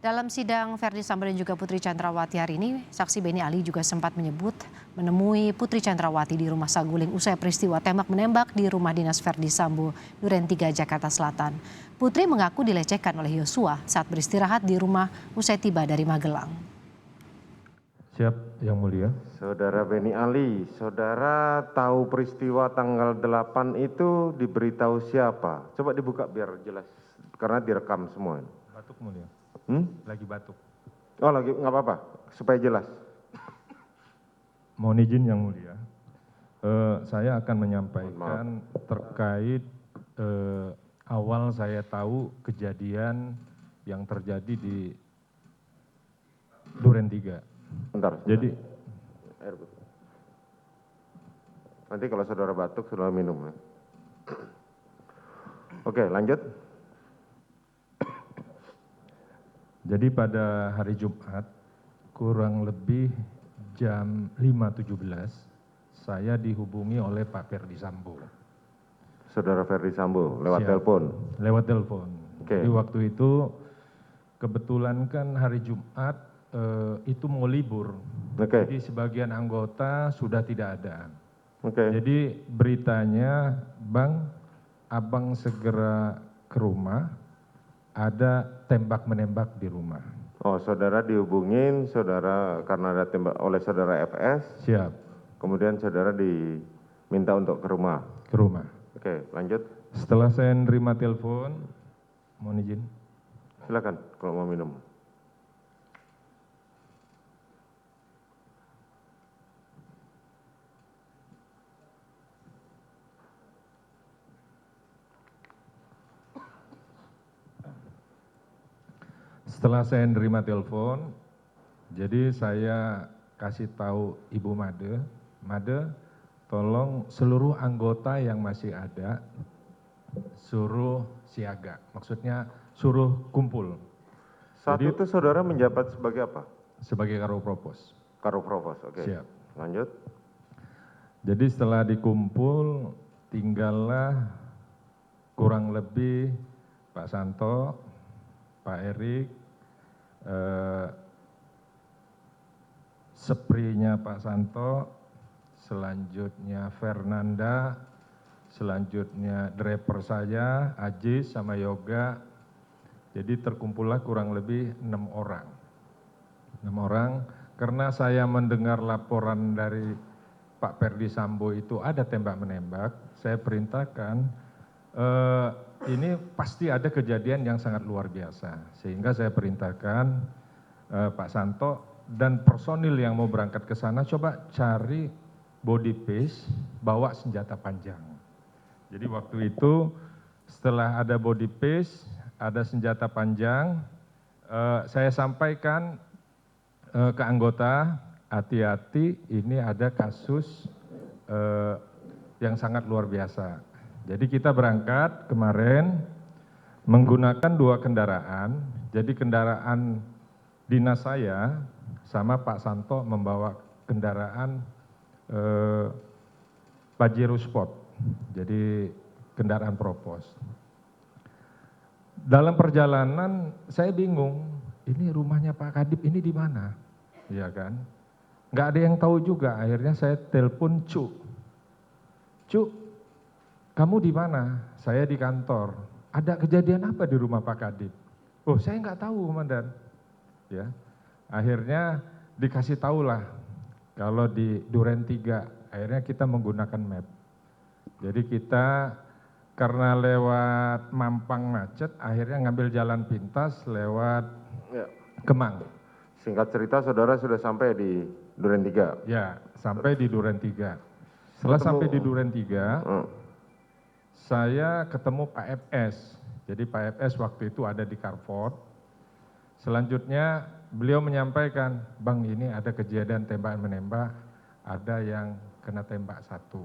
Dalam sidang Verdi Sambo dan juga Putri Chandrawati hari ini, saksi Beni Ali juga sempat menyebut menemui Putri Chandrawati di rumah Saguling usai peristiwa tembak-menembak di rumah dinas Verdi Sambo, Duren 3, Jakarta Selatan. Putri mengaku dilecehkan oleh Yosua saat beristirahat di rumah usai tiba dari Magelang. Siap, Yang Mulia. Saudara Beni Ali, saudara tahu peristiwa tanggal 8 itu diberitahu siapa? Coba dibuka biar jelas, karena direkam semua. Batuk Mulia. Lagi batuk. Oh lagi, nggak apa-apa, supaya jelas. Mohon izin Yang Mulia. Saya akan menyampaikan terkait awal saya tahu kejadian yang terjadi di Duren 3. Bentar. Jadi, Air putih. Nanti kalau saudara batuk, saudara minum. Ya. Oke, lanjut. jadi pada hari Jumat, kurang lebih jam 5.17, saya dihubungi oleh Pak Verdi Sambo. Saudara Verdi Sambo, lewat Siap. telepon. Lewat telepon. Oke. Jadi waktu itu kebetulan kan hari Jumat itu mau libur. Oke. Jadi sebagian anggota sudah tidak ada. Oke. Jadi beritanya, Bang, Abang segera ke rumah, ada tembak-menembak di rumah. Oh, saudara dihubungin, saudara karena ada tembak oleh saudara FS. Siap, Kemudian saudara diminta untuk ke rumah. ke rumah. Oke, lanjut. Setelah saya nerima telepon, mohon izin. Silakan kalau mau minum. Setelah saya nerima telepon, jadi saya kasih tahu Ibu Made, tolong seluruh anggota yang masih ada, suruh siaga. Maksudnya suruh kumpul. Saat Jadi- itu saudara menjabat sebagai apa? Sebagai Karopropos. Karoprovos, oke. Siap. Lanjut. Jadi setelah dikumpul, tinggallah kurang lebih Pak Santo, Pak Erik, seprinya Pak Santo, selanjutnya Fernanda, selanjutnya driver saya, Ajis sama Yoga. Jadi terkumpullah kurang lebih 6 orang. 6 orang, karena saya mendengar laporan dari Pak Verdi Sambo itu ada tembak-menembak, saya perintahkan, ini pasti ada kejadian yang sangat luar biasa. Sehingga saya perintahkan Pak Santo dan personil yang mau berangkat ke sana, coba cari body pace, bawa senjata panjang. Jadi waktu itu setelah ada body pace, ada senjata panjang, saya sampaikan ke anggota, hati-hati ini ada kasus yang sangat luar biasa. Jadi kita berangkat kemarin menggunakan 2 kendaraan, jadi kendaraan dinas saya sama Pak Santo membawa kendaraan Pajero Sport, jadi kendaraan propos. Dalam perjalanan saya bingung, ini rumahnya Pak Kadip ini di mana? Iya kan? Nggak ada yang tahu juga, akhirnya saya telepon Cuk. Cuk, kamu di mana? Saya di kantor. Ada kejadian apa di rumah Pak Kadip? Oh, saya nggak tahu, Komandan. Ya, akhirnya dikasih tahulah kalau di Duren 3, akhirnya kita menggunakan map. Jadi kita karena lewat Mampang macet, akhirnya ngambil jalan pintas lewat Ya. Kemang. Singkat cerita saudara sudah sampai di Duren 3. Ya, sampai di Duren 3. Setelah sampai di Duren 3, saya ketemu Pak FS. Jadi Pak FS waktu itu ada di Carport. Selanjutnya beliau menyampaikan, Bang ini ada kejadian tembak-menembak, ada yang kena tembak 1.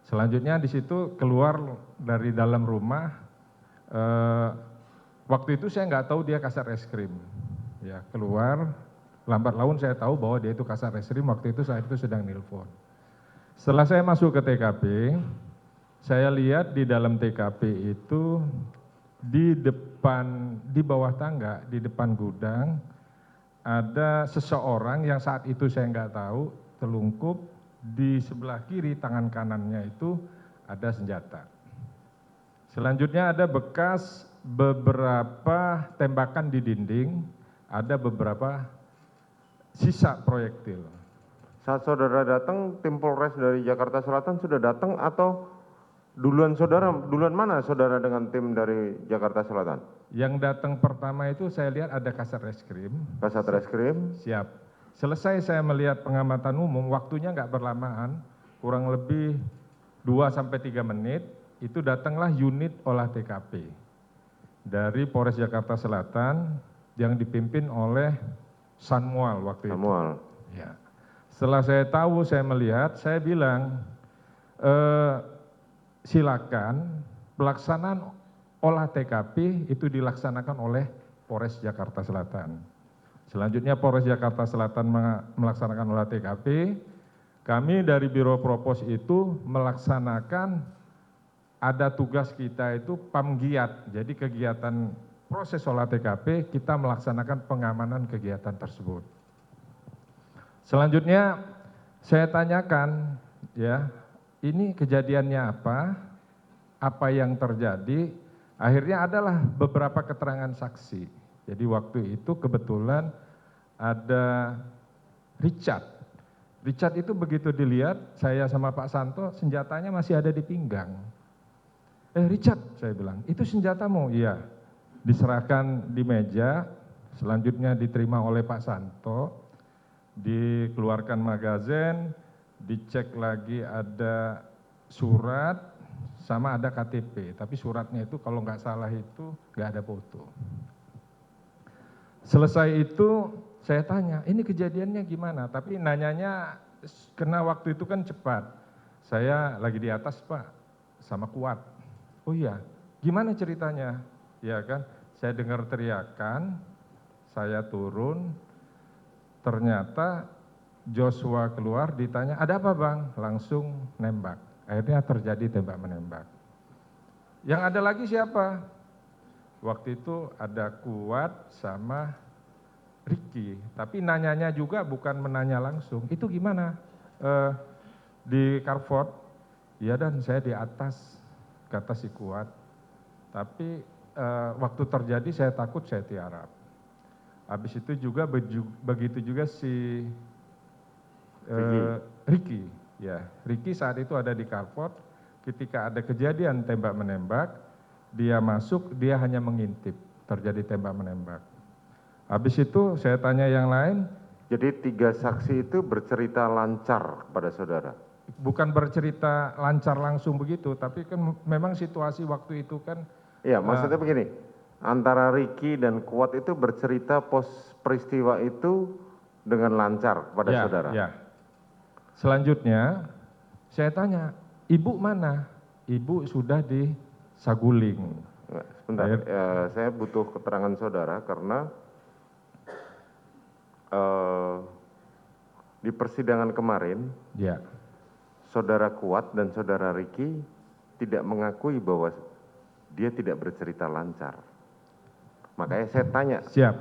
Selanjutnya di situ keluar dari dalam rumah, waktu itu saya nggak tahu dia kasat reskrim. Ya, keluar, lambat laun saya tahu bahwa dia itu kasat reskrim, waktu itu saat itu sedang nelpon. Setelah saya masuk ke TKP, saya lihat di dalam TKP itu di bawah tangga, di depan gudang, ada seseorang yang saat itu saya nggak tahu, telungkup, di sebelah kiri tangan kanannya itu ada senjata. Selanjutnya ada bekas beberapa tembakan di dinding, ada beberapa sisa proyektil. Saat saudara datang, tim Polres dari Jakarta Selatan sudah datang atau duluan mana saudara dengan tim dari Jakarta Selatan? Yang datang pertama itu saya lihat ada Kasat Reskrim. Kasat Reskrim, Siap. Selesai saya melihat pengamatan umum, waktunya nggak berlamaan, kurang lebih 2-3 menit, itu datanglah unit olah TKP dari Polres Jakarta Selatan yang dipimpin oleh Samuel waktu itu. Samuel. Ya. Setelah saya tahu, saya melihat, saya bilang, silakan pelaksanaan olah TKP itu dilaksanakan oleh Polres Jakarta Selatan. Selanjutnya Polres Jakarta Selatan melaksanakan olah TKP. Kami dari Biro Propos itu melaksanakan, ada tugas kita itu pamgiat. Jadi kegiatan proses olah TKP kita melaksanakan pengamanan kegiatan tersebut. Selanjutnya saya tanyakan, ya, ini kejadiannya apa yang terjadi. Akhirnya adalah beberapa keterangan saksi. Jadi waktu itu kebetulan ada Richard. Richard itu begitu dilihat, saya sama Pak Santo, senjatanya masih ada di pinggang. Richard, saya bilang, itu senjatamu? Iya. Diserahkan di meja, selanjutnya diterima oleh Pak Santo, dikeluarkan magazin, dicek lagi ada surat, sama ada KTP, tapi suratnya itu kalau nggak salah itu nggak ada foto. Selesai itu saya tanya, ini kejadiannya gimana? Tapi nanyanya, karena waktu itu kan cepat. Saya lagi di atas Pak, sama Kuat. Oh iya, gimana ceritanya? Ya kan, saya dengar teriakan, saya turun, ternyata Joshua keluar, ditanya, ada apa Bang? Langsung nembak. Akhirnya terjadi tembak menembak. Yang ada lagi siapa? Waktu itu ada Kuat sama Ricky. Tapi nanyanya juga bukan menanya langsung. Itu gimana? Di Carport? Ya dan saya di atas, kata si Kuat. Tapi waktu terjadi saya takut, saya tiarap. Habis itu juga begitu juga si Ricky. Ya, Ricky saat itu ada di Carport. Ketika ada kejadian tembak menembak, dia masuk, dia hanya mengintip, terjadi tembak menembak. Habis itu saya tanya yang lain. Jadi 3 saksi itu bercerita lancar kepada saudara? Bukan bercerita lancar langsung begitu, tapi kan memang situasi waktu itu kan. Iya, maksudnya begini, antara Ricky dan Kuat itu bercerita pos peristiwa itu dengan lancar kepada saudara? Ya. Selanjutnya saya tanya, ibu mana? Ibu sudah di Saguling. Sebentar, saya butuh keterangan saudara karena di persidangan kemarin, Ya. saudara Kuat dan saudara Ricky tidak mengakui bahwa dia tidak bercerita lancar. Makanya saya tanya. Siap.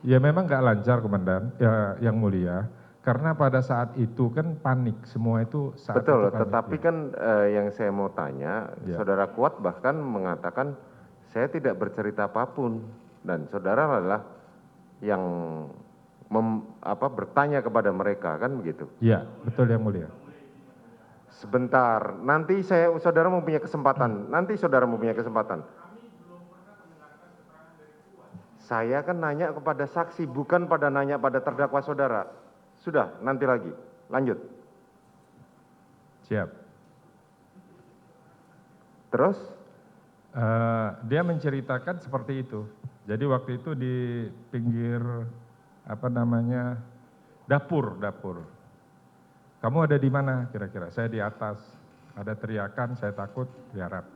Ya memang nggak lancar Komandan, ya, yang mulia. Karena pada saat itu kan panik, semua itu saat Betul, itu panik, tetapi ya. kan yang saya mau tanya, Ya. saudara Kuat bahkan mengatakan saya tidak bercerita apapun dan saudara adalah yang bertanya kepada mereka, kan begitu? Iya, betul yang mulia. Sebentar, nanti saudara mau punya kesempatan. Nanti saudara mau punya kesempatan. Saya kan nanya kepada saksi, bukan nanya pada terdakwa saudara. Sudah, nanti lagi. Lanjut. Siap. Terus? Dia menceritakan seperti itu. Jadi waktu itu di pinggir dapur. Kamu ada di mana kira-kira? Saya di atas. Ada teriakan, saya takut, tiarap.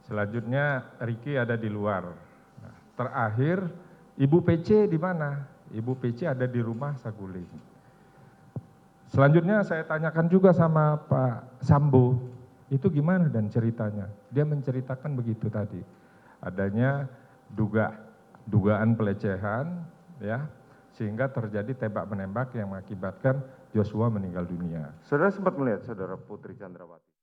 Selanjutnya Ricky ada di luar. Nah, terakhir Ibu PC di mana? Ibu PC ada di rumah Saguling. Selanjutnya saya tanyakan juga sama Pak Sambo, itu gimana dan ceritanya? Dia menceritakan begitu tadi. adanya dugaan pelecehan, ya, sehingga terjadi tembak menembak yang mengakibatkan Joshua meninggal dunia. Saudara sempat melihat saudara Putri Chandrawati?